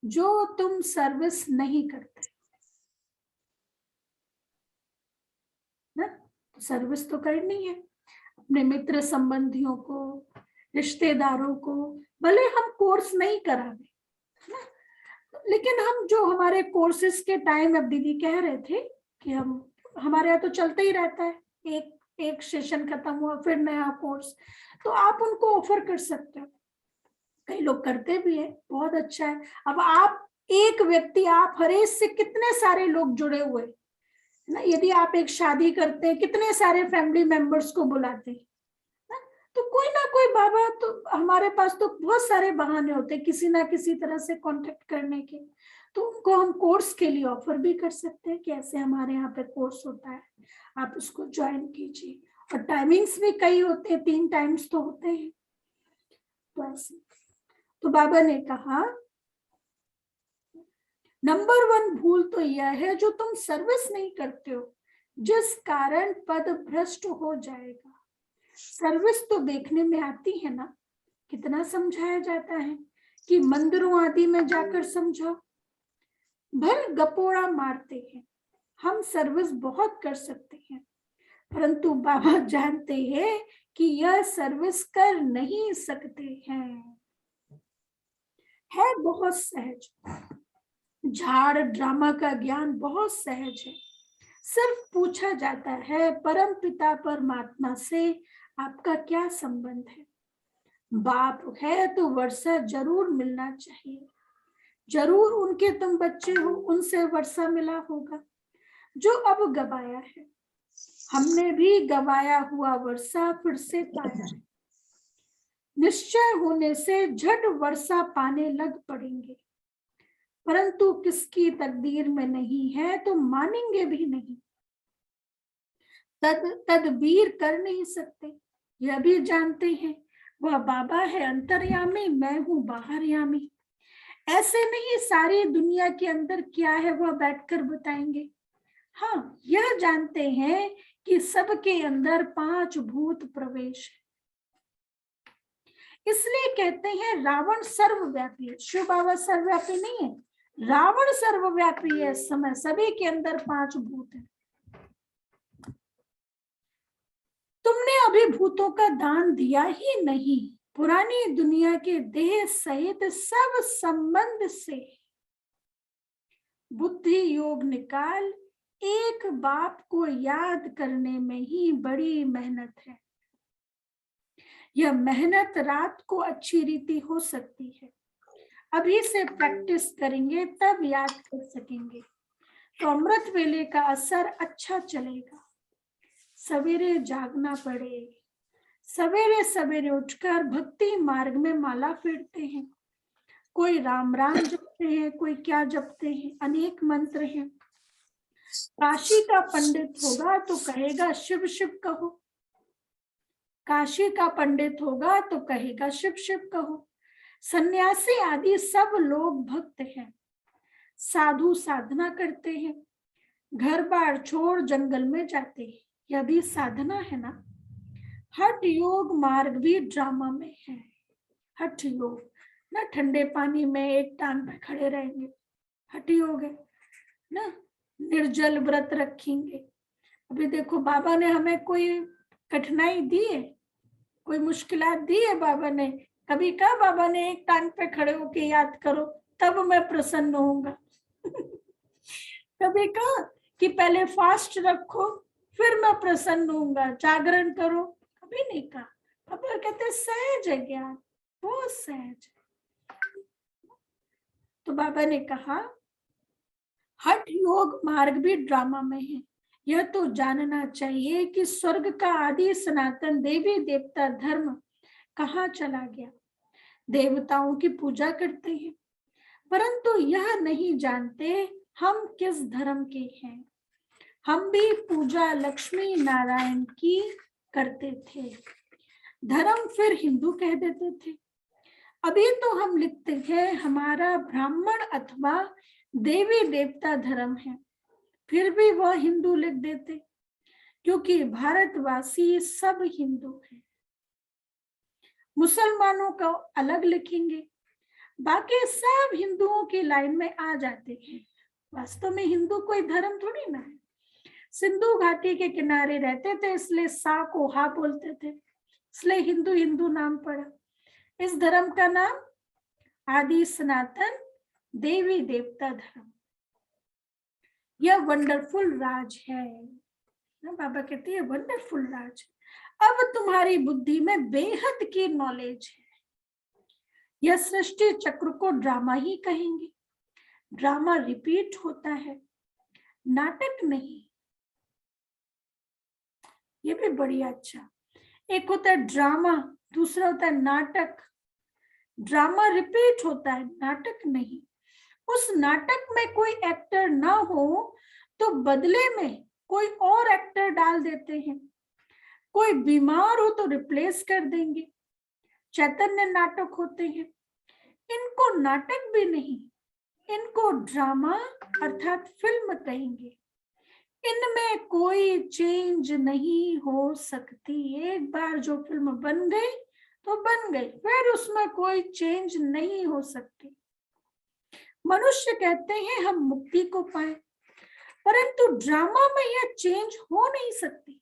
जो तुम सर्विस नहीं करते ना। सर्विस तो करनी है अपने मित्र संबंधियों को, रिश्तेदारों को, भले हम कोर्स नहीं करावे ना, लेकिन हम जो हमारे कोर्सेज के टाइम, अब दीदी कह रहे थे कि हमारे यहाँ तो चलते ही रहता है, एक सेशन खत्म हुआ फिर नया कोर्स, तो आप उनको ऑफर कर सकते हो, कई लोग करते भी है, बहुत अच्छा है। अब आप एक व्यक्ति, आप हरेश से कितने सारे लोग जुड़े हुए ना, यदि आप एक शादी करते हैं कितने सारे फैमिली मेंबर्स को बुलाते हैं ना, तो कोई ना कोई बाबा, तो हमारे पास तो बहुत सारे बहाने होते हैं किसी ना किसी तरह से कांटेक्ट करने के, तो उनको हम कोर्स के लिए ऑफर भी कर सकते हैं कि ऐसे हमारे यहाँ पे कोर्स होता है, आप उसको ज्वाइन कीजिए। और टाइमिंग्स भी कई होते हैं, 3 टाइम्स तो होते हैं। तो ऐसे, तो बाबा ने कहा नंबर 1 भूल तो यह है जो तुम सर्विस नहीं करते हो, जिस कारण पद भ्रष्ट हो जाएगा। सर्विस तो देखने में आती है ना, कितना समझाया जाता है कि मंदिरों आदि में जाकर समझाओ, भल गपोड़ा मारते हैं, हम सर्विस बहुत कर सकते हैं, परंतु बाबा जानते हैं कि यह सर्विस कर नहीं सकते हैं। है बहुत सहज, झाड़ ड्रामा का ज्ञान बहुत सहज है, सिर्फ पूछा जाता है परम पिता परमात्मा से आपका क्या संबंध है। बाप है तो वर्षा जरूर मिलना चाहिए, जरूर उनके तुम बच्चे हो, उनसे वर्षा मिला होगा जो अब गवाया है। हमने भी गवाया हुआ वर्षा फिर से पाया है, निश्चय होने से झट वर्षा पाने लग पड़ेंगे, परंतु किसकी तकदीर में नहीं है तो मानेंगे भी नहीं, तदबीर कर नहीं सकते। यह भी जानते हैं वह बाबा है अंतर्यामी, मैं हूं बाहरयामी। ऐसे नहीं सारी दुनिया के अंदर क्या है वह बैठकर बताएंगे। हाँ, यह जानते हैं कि सबके अंदर 5 भूत प्रवेश है, इसलिए कहते हैं रावण सर्वव्यापी है। शिव बाबा सर्वव्यापी नहीं है, रावण सर्वव्यापी है। इस समय सभी के अंदर 5 भूत है। तुमने अभी भूतों का दान दिया ही नहीं, पुरानी दुनिया के देह सहित सब संबंध से बुद्धि योग निकाल, एक बाप को याद करने में ही बड़ी मेहनत है। यह मेहनत रात को अच्छी रीति हो सकती है, अभी से प्रैक्टिस करेंगे तब याद कर सकेंगे, तो अमृत वेले का असर अच्छा चलेगा। सवेरे जागना पड़े, सवेरे सवेरे उठकर भक्ति मार्ग में माला फेरते हैं, कोई राम राम जपते हैं, कोई क्या जपते हैं, अनेक मंत्र हैं। काशी का पंडित होगा तो कहेगा शिव शिव कहो, काशी का पंडित होगा तो कहेगा शिव शिव कहो। सन्यासी आदि सब लोग भक्त हैं, साधु साधना करते हैं, घर बार छोड़ जंगल में जाते हैं, यह भी साधना है ना। हठ योग मार्ग भी ड्रामा में है। हठ योग ना, ठंडे पानी में एक टांग पे खड़े रहेंगे, हठ योग है ना। निर्जल व्रत रखेंगे। अभी देखो बाबा ने हमें कोई कठिनाई दी है, कोई मुश्किलात दी है बाबा ने, कभी कहा बाबा ने एक टांग पे खड़े होके याद करो तब मैं प्रसन्न होऊंगा कभी कहा कि पहले फास्ट रखो फिर मैं प्रसन्न होऊंगा, जागरण करो, कभी नहीं कहा। बाबा कहते सहज है ज्ञान, बहुत सहज। तो बाबा ने कहा हठ योग मार्ग भी ड्रामा में है। यह तो जानना चाहिए कि स्वर्ग का आदि सनातन देवी देवता धर्म कहाँ चला गया। देवताओं की पूजा करते हैं, परंतु यह नहीं जानते हम किस धर्म के हैं। हम भी पूजा लक्ष्मी नारायण की करते थे, धर्म फिर हिंदू कह देते थे। अभी तो हम लिखते हैं हमारा ब्राह्मण अथवा देवी देवता धर्म है, फिर भी वह हिंदू लिख देते, क्योंकि भारतवासी सब हिंदू हैं। मुसलमानों का अलग लिखेंगे, बाकी सब हिंदुओं की लाइन में आ जाते हैं। वास्तव में हिंदू कोई धर्म थोड़ी ना है। सिंधु घाटी के किनारे रहते थे इसलिए सा को हा बोलते थे, इसलिए हिंदू हिंदू नाम पड़ा। इस धर्म का नाम आदि सनातन देवी देवता धर्म, यह वंडरफुल राज है ना। बाबा कहते हैं वंडरफुल राज। अब तुम्हारी बुद्धि में बेहद की नॉलेज है। यह सृष्टि चक्र को ड्रामा ही कहेंगे। ड्रामा रिपीट होता है, नाटक नहीं। ये भी बढ़िया अच्छा। एक होता है ड्रामा, दूसरा होता है नाटक। ड्रामा रिपीट होता है, नाटक नहीं। उस नाटक में कोई एक्टर ना हो तो बदले में कोई और एक्टर डाल देते हैं। कोई बीमार हो तो रिप्लेस कर देंगे। चैतन्य नाटक होते हैं। इनको नाटक भी नहीं, इनको ड्रामा अर्थात फिल्म कहेंगे। इनमें कोई चेंज नहीं हो सकती। एक बार जो फिल्म बन गई तो बन गई, फिर उसमें कोई चेंज नहीं हो सकती। मनुष्य कहते हैं हम मुक्ति को पाए, परंतु ड्रामा में यह चेंज हो नहीं सकती।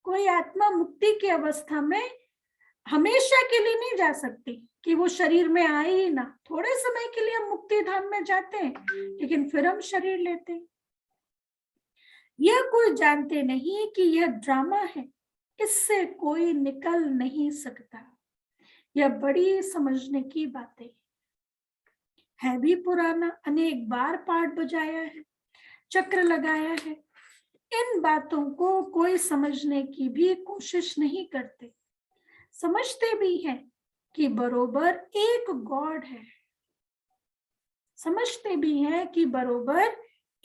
कोई आत्मा मुक्ति की अवस्था में हमेशा के लिए नहीं जा सकती कि वो शरीर में आए ही ना। थोड़े समय के लिए हम मुक्ति धाम में जाते हैं, लेकिन फिर हम शरीर लेते हैं। यह कोई जानते नहीं कि यह ड्रामा है, इससे कोई निकल नहीं सकता। यह बड़ी समझने की बातें है भी पुराना, अनेक बार पाठ बजाया है, चक्र लगाया है। इन बातों को कोई समझने की भी कोशिश नहीं करते। समझते भी हैं कि बरोबर एक गॉड है। समझते भी हैं कि बरोबर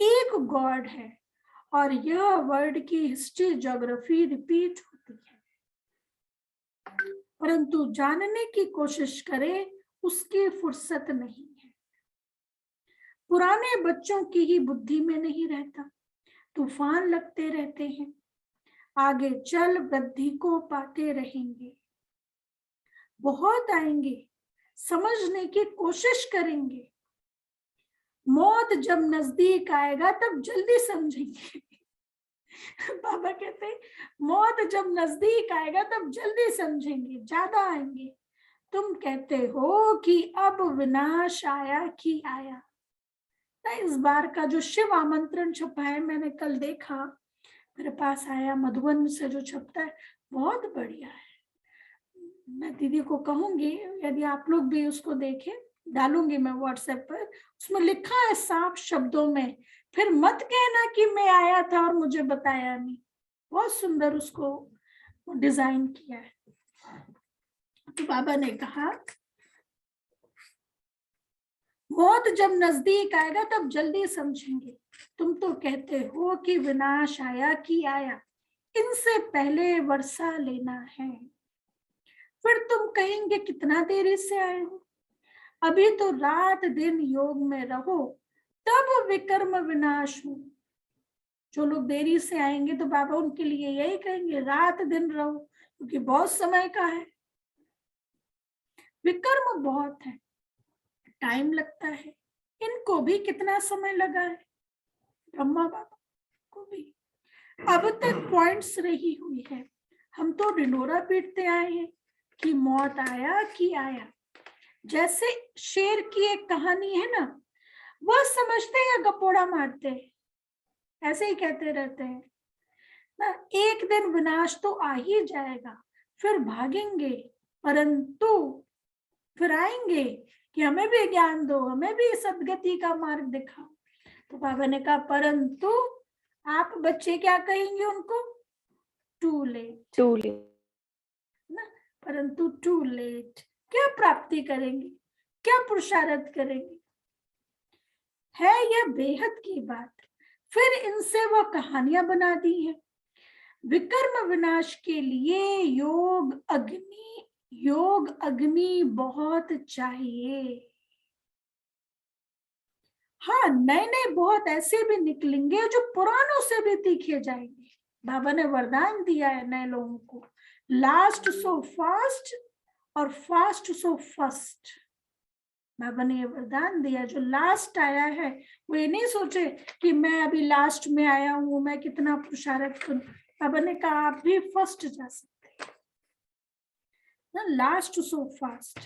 एक गॉड है और यह वर्ड की हिस्ट्री ज्योग्राफी रिपीट होती है, परंतु जानने की कोशिश करें उसकी फुर्सत नहीं है। पुराने बच्चों की ही बुद्धि में नहीं रहता, तूफान लगते रहते हैं। आगे चल गद्दी को पाते रहेंगे। बहुत आएंगे, समझने की कोशिश करेंगे। मौत जब नजदीक आएगा तब जल्दी समझेंगे। बाबा कहते हैं मौत जब नजदीक आएगा तब जल्दी समझेंगे, ज्यादा आएंगे। तुम कहते हो कि अब विनाश आया कि आया। इस बार का जो शिव आमंत्रण छपा है, मैंने कल देखा, मेरे पास आया, मधुबन से जो छपता है, बहुत बढ़िया है। मैं दीदी को कहूंगी यदि आप लोग भी उसको देखें, डालूंगी मैं व्हाट्सएप पर। उसमें लिखा है साफ शब्दों में, फिर मत कहना कि मैं आया था और मुझे बताया नहीं। बहुत सुंदर उसको डिजाइन किया है। तो बाबा ने कहा मौत जब नजदीक आएगा तब जल्दी समझेंगे। तुम तो कहते हो कि विनाश आया कि आया, इनसे पहले वर्षा लेना है। फिर तुम कहेंगे कितना देरी से आए हो, अभी तो रात दिन योग में रहो, तब विकर्म विनाश हो। जो लोग देरी से आएंगे तो बाबा उनके लिए यही कहेंगे रात दिन रहो, क्योंकि बहुत समय का है, विकर्म बहुत है, टाइम लगता है। इनको भी कितना समय लगा है, ब्रह्मा बाबा को भी। अब तक पॉइंट्स रही हुई है, हम तो ढिंडोरा पीटते आए हैं कि मौत आया कि आया। जैसे शेर की एक कहानी है ना, वह समझते हैं गपोड़ा मारते हैं, ऐसे ही कहते रहते हैं ना, एक दिन विनाश तो आ ही जाएगा, फिर भागेंगे, परंतु फिर आएंगे कि हमें भी ज्ञान दो, हमें भी सदगति का मार्ग दिखाओ। तो बाबा ने कहा परंतु आप बच्चे क्या कहेंगे उनको, टू लेट ना, परंतु टू लेट। क्या प्राप्ति करेंगे, क्या पुरुषार्थ करेंगे, है यह बेहद की बात। फिर इनसे वह कहानियां बना दी है। विकर्म विनाश के लिए योग अग्नि बहुत चाहिए। हाँ, नए नए बहुत ऐसे भी निकलेंगे जो पुरानों से भी तीखे जाएंगे। बाबा ने वरदान दिया है नए लोगों को, लास्ट सो फास्ट और फास्ट सो फर्स्ट। बाबा ने ये वरदान दिया, जो लास्ट आया है वो ये नहीं सोचे कि मैं अभी लास्ट में आया हूं, मैं कितना पुरुषार्थ करूं। बाबा ने कहा आप भी फर्स्ट जा सकते हैं ना, लास्ट सो फास्ट।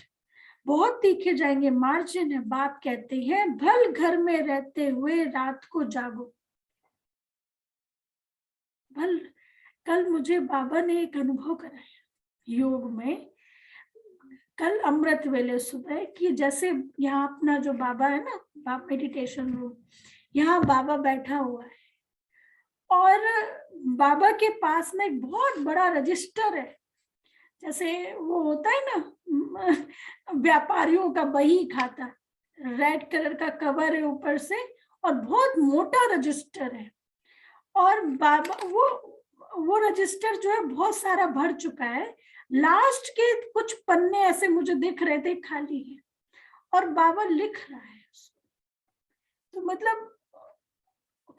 बहुत तीखे जाएंगे। मार्जिन है, बाप कहते हैं भल घर में रहते हुए रात को जागो। भल, कल मुझे बाबा ने एक अनुभव कराया योग में, कल अमृत वेले सुबह, कि जैसे यहाँ अपना जो बाबा है ना, बाबा मेडिटेशन रूम, यहाँ बाबा बैठा हुआ है और बाबा के पास में एक बहुत बड़ा रजिस्टर है, जैसे वो होता है ना व्यापारियों का बही खाता, रेड कलर का कवर है ऊपर से और बहुत मोटा रजिस्टर है। और बाबा वो रजिस्टर जो है बहुत सारा भर चुका है, लास्ट के कुछ पन्ने ऐसे मुझे दिख रहे थे खाली है और बाबा लिख रहा है। तो मतलब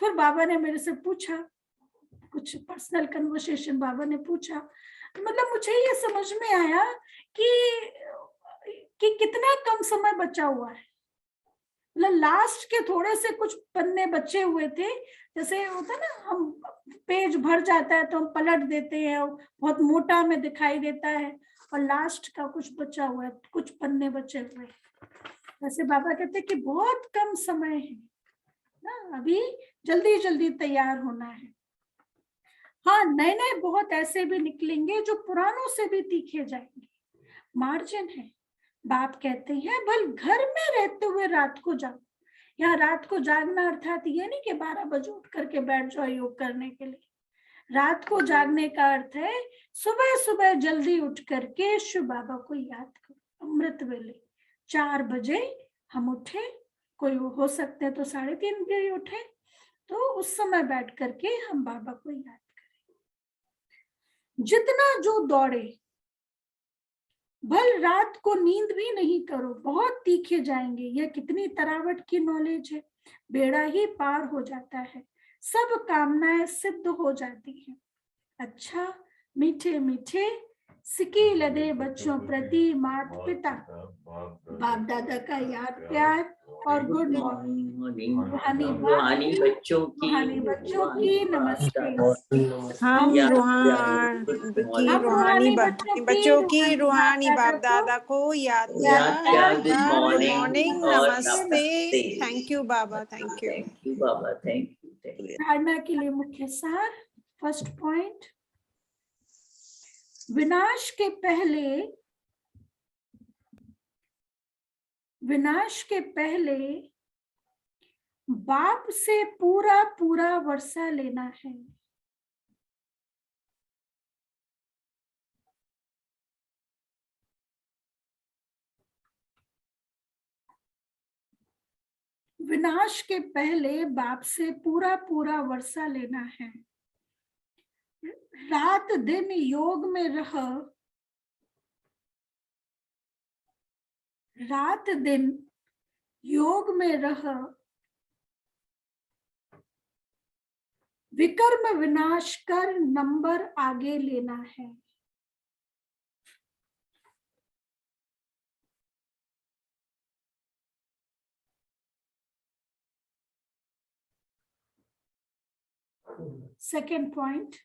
फिर बाबा ने मेरे से पूछा, कुछ पर्सनल कन्वर्सेशन बाबा ने पूछा, तो मतलब मुझे ये समझ में आया कि कितना कम समय बचा हुआ है। मतलब लास्ट के थोड़े से कुछ पन्ने बचे हुए थे, जैसे होता ना हम पेज भर जाता है तो हम पलट देते हैं, बहुत मोटा में दिखाई देता है, और लास्ट का कुछ बचा हुआ है, कुछ पन्ने बचे हुए हैं। वैसे बाबा कहते हैं कि बहुत कम समय है ना, अभी जल्दी जल्दी तैयार होना है। हाँ, नए नए बहुत ऐसे भी निकलेंगे जो पुरानों से भी तीखे जाएंगे। मार्जिन है, बाप कहते हैं भल घर में रहते हुए रात को जाओ। यहाँ रात को जागना अर्थात ये नहीं कि 12 बजे उठ करके बैठ जाओ योग करने के लिए। रात को जागने का अर्थ है सुबह सुबह जल्दी उठ करके शिव बाबा को याद करो। अमृत वेले 4 बजे हम उठे, कोई हो सकते हैं तो 3:30 बजे उठे, तो उस समय बैठ करके हम बाबा को याद करें। जितना जो दौड़े, भल रात को नींद भी नहीं करो, बहुत तीखे जाएंगे। यह कितनी तरावट की नॉलेज है, बेड़ा ही पार हो जाता है, सब कामनाएं सिद्ध हो जाती हैं। अच्छा, मीठे मीठे सिकी लदे बच्चों प्रति माता पिता बाप दादा का याद प्यार और गुड मॉर्निंग। रूहानी बच्चों की नमस्ते। हम रूहानी बच्चों की रूहानी बाप बाप दादा को याद प्यार, गुड मॉर्निंग, नमस्ते। Thank you Baba, thank you Baba, thank you. धारणा के लिए मुख्य सार। फर्स्ट पॉइंट, विनाश के पहले बाप से पूरा पूरा वर्षा लेना है। विनाश के पहले बाप से पूरा पूरा वर्षा लेना है। रात दिन योग में रह, रात दिन योग में रह, विकर्म विनाश कर नंबर आगे लेना है। सेकेंड पॉइंट,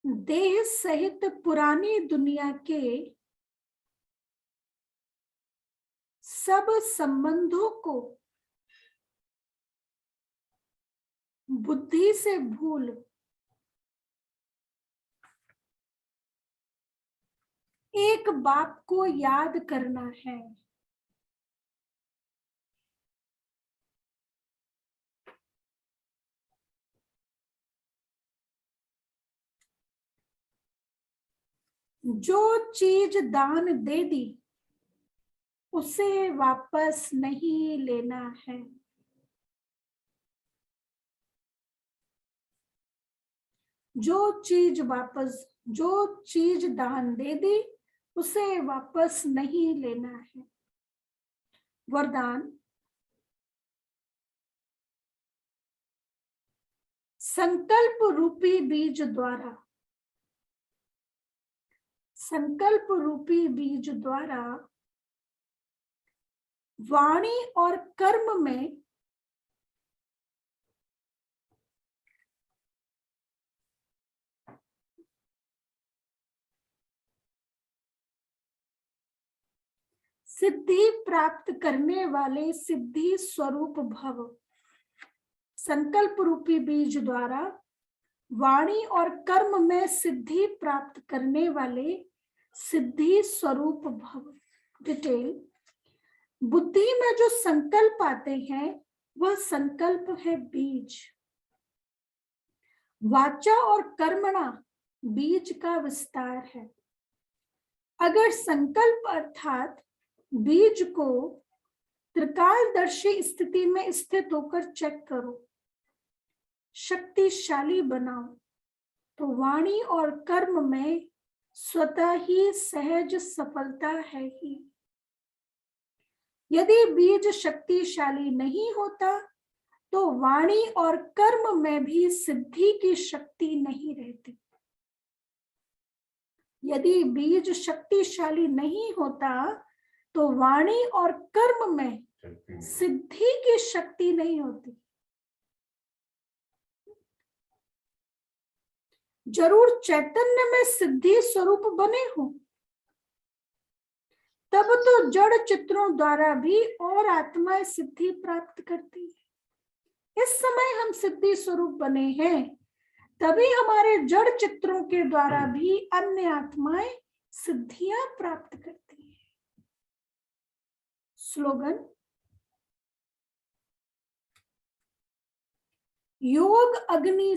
देह सहित पुरानी दुनिया के सब संबंधों को बुद्धि से भूल एक बाप को याद करना है। जो चीज दान दे दी उसे वापस नहीं लेना है। जो चीज दान दे दी उसे वापस नहीं लेना है। वरदान, संकल्प रूपी बीज द्वारा वाणी और कर्म में सिद्धि प्राप्त करने वाले सिद्धि स्वरूप भव, संकल्प रूपी बीज द्वारा वाणी और कर्म में सिद्धि प्राप्त करने वाले सिद्धि स्वरूप भव। डिटेल, बुद्धि में जो संकल्प आते हैं वह संकल्प है बीज। वाचा और कर्मणा बीज का विस्तार है। अगर संकल्प अर्थात बीज को त्रिकालदर्शी स्थिति में स्थित होकर चेक करो, शक्तिशाली बनाओ, तो वाणी और कर्म में स्वतः ही सहज सफलता है ही। यदि बीज शक्तिशाली नहीं होता तो वाणी और कर्म में भी सिद्धि की शक्ति नहीं रहती। यदि बीज शक्तिशाली नहीं होता तो वाणी और कर्म में सिद्धि की शक्ति नहीं होती। जरूर चैतन्य में सिद्धि स्वरूप बने हो, तब तो जड़ चित्रों द्वारा भी और आत्माएं सिद्धि प्राप्त करती है। इस समय हम सिद्धि स्वरूप बने हैं, तभी हमारे जड़ चित्रों के द्वारा भी अन्य आत्माएं सिद्धियां प्राप्त करती हैं। स्लोगन, योग अग्नि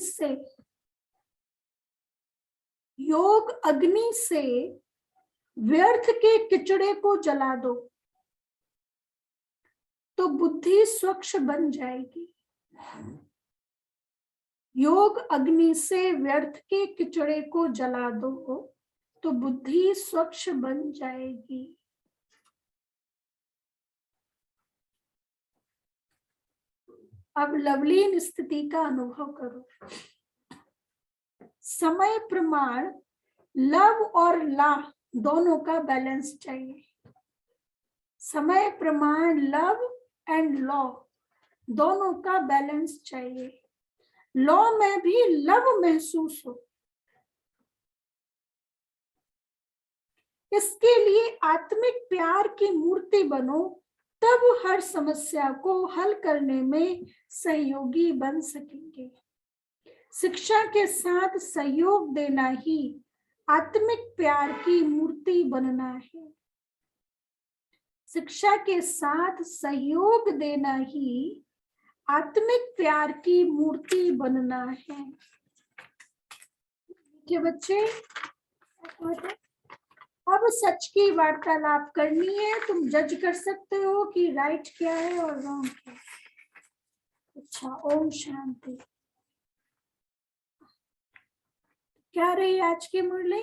से व्यर्थ के किचड़े को जला दो तो बुद्धि स्वच्छ बन जाएगी। योग अग्नि से व्यर्थ के किचड़े को जला दो तो बुद्धि स्वच्छ बन जाएगी। अब लवलीन स्थिति का अनुभव करो। समय प्रमाण लव और ला दोनों का बैलेंस चाहिए। समय प्रमाण लव एंड लॉ दोनों का बैलेंस चाहिए। लॉ में भी लव महसूस हो। इसके लिए आत्मिक प्यार की मूर्ति बनो, तब हर समस्या को हल करने में सहयोगी बन सकेंगे। शिक्षा के साथ सहयोग देना ही आत्मिक प्यार की मूर्ति बनना है। शिक्षा के साथ सहयोग देना ही आत्मिक प्यार की मूर्ति बनना है। के बच्चे, अब सच की वार्तालाप करनी है। तुम जज कर सकते हो कि राइट क्या है और रॉन्ग क्या है। अच्छा, ओम शांति। क्या रही आज की मुरली?